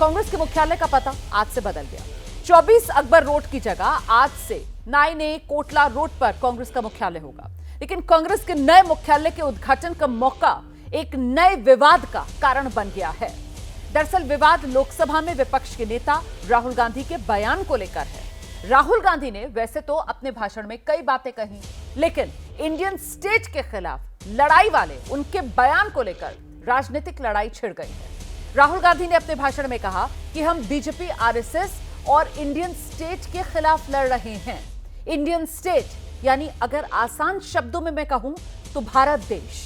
कांग्रेस के मुख्यालय का पता आज से बदल गया। 24 अकबर रोड की जगह आज से 9A कोटला रोड पर कांग्रेस का मुख्यालय होगा। लेकिन कांग्रेस के नए मुख्यालय के उद्घाटन का मौका एक नए विवाद का कारण बन गया है। दरअसल विवाद लोकसभा में विपक्ष के नेता राहुल गांधी के बयान को लेकर है। राहुल गांधी ने वैसे तो अपने भाषण में कई बातें कही, लेकिन इंडियन स्टेट के खिलाफ लड़ाई वाले उनके बयान को लेकर राजनीतिक लड़ाई छिड़ गई है। राहुल गांधी ने अपने भाषण में कहा कि हम बीजेपी, आरएसएस और इंडियन स्टेट के खिलाफ लड़ रहे हैं। इंडियन स्टेट यानी अगर आसान शब्दों में मैं कहूं तो भारत देश।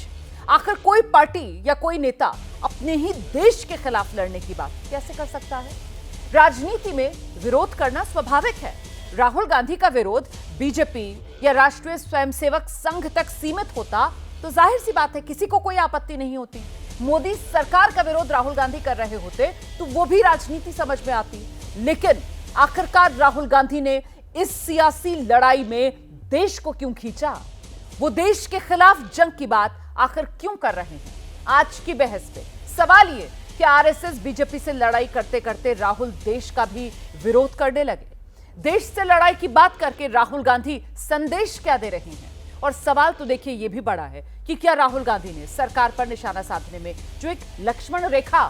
आखिर कोई पार्टी या कोई नेता अपने ही देश के खिलाफ लड़ने की बात कैसे कर सकता है? राजनीति में विरोध करना स्वाभाविक है। राहुल गांधी का विरोध बीजेपी या राष्ट्रीय स्वयंसेवक संघ तक सीमित होता तो जाहिर सी बात है किसी को कोई आपत्ति नहीं होती। मोदी सरकार का विरोध राहुल गांधी कर रहे होते तो वो भी राजनीति समझ में आती। लेकिन आखिरकार राहुल गांधी ने इस सियासी लड़ाई में देश को क्यों खींचा? वो देश के खिलाफ जंग की बात आखिर क्यों कर रहे हैं? आज की बहस पे सवाल ये कि आरएसएस बीजेपी से लड़ाई करते करते राहुल देश का भी विरोध करने लगे। देश से लड़ाई की बात करके राहुल गांधी संदेश क्या दे रहे हैं? और सवाल तो देखिए ये भी बड़ा है कि क्या राहुल गांधी ने सरकार पर निशाना साधने में जो एक लक्ष्मण रेखा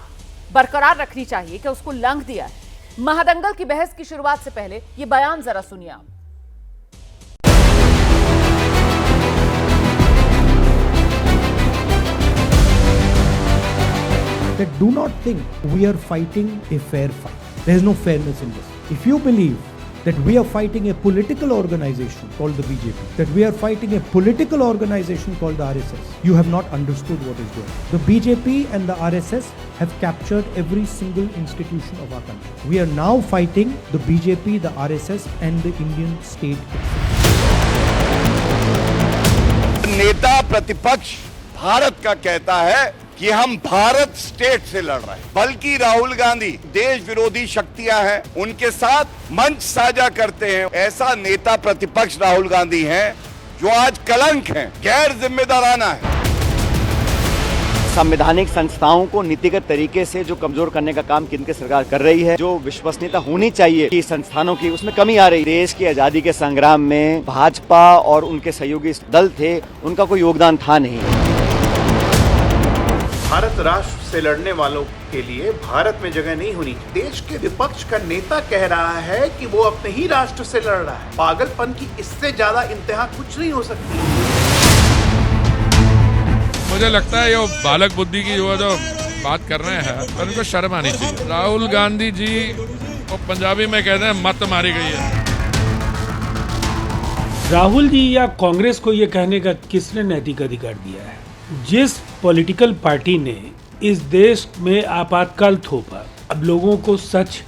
बरकरार रखनी चाहिए क्या उसको लांघ दिया है? महादंगल की बहस की शुरुआत से पहले ये बयान जरा सुनिए आप। That do not think we are fighting a fair fight. There is no fairness in this. If you believe that we are fighting a political organization called the BJP, that we are fighting a political organization called the RSS, you have not understood what is going on. The BJP and the RSS have captured every single institution of our country. We are now fighting the BJP, the RSS and the Indian state. नेता प्रतिपक्ष भारत का कहता है कि हम Bharat state से लड़ रहे हैं, बल्कि राहुल गांधी देश विरोधी शक्तियां हैं, उनके साथ मंच साझा करते हैं। ऐसा नेता प्रतिपक्ष राहुल गांधी हैं जो आज कलंक हैं, गैर जिम्मेदाराना है। संवैधानिक संस्थाओं को नीतिगत तरीके से जो कमजोर करने का काम केंद्र सरकार कर रही है, जो विश्वसनीयता होनी चाहिए कि संस्थानों की, उसमें कमी आ रही है। देश की आजादी के संग्राम में भाजपा और उनके सहयोगी दल थे, उनका कोई योगदान था नहीं। भारत राष्ट्र से लड़ने वालों के लिए भारत में जगह नहीं होनी। देश के विपक्ष का नेता कह रहा है कि वो अपने ही राष्ट्र से लड़ रहा है। पागलपन की इससे ज्यादा इंतहा कुछ नहीं हो सकती। मुझे लगता है ये बालक बुद्धि की जो बात कर रहे हैं, उनको शर्म आनी चाहिए। राहुल गांधी जी को पंजाबी में कहते हैं मत मारी गई है। राहुल जी या कांग्रेस को ये कहने का किसने नैतिक अधिकार दिया है? जिस पॉलिटिकल पार्टी ने इस देश में आपातकाल थोपा, अब लोगों को सच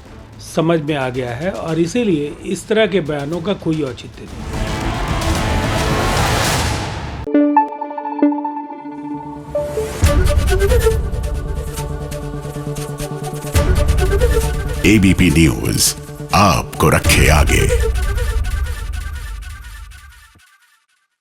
समझ में आ गया है और इसीलिए इस तरह के बयानों का कोई औचित्य नहीं। एबीपी न्यूज आपको रखे आगे।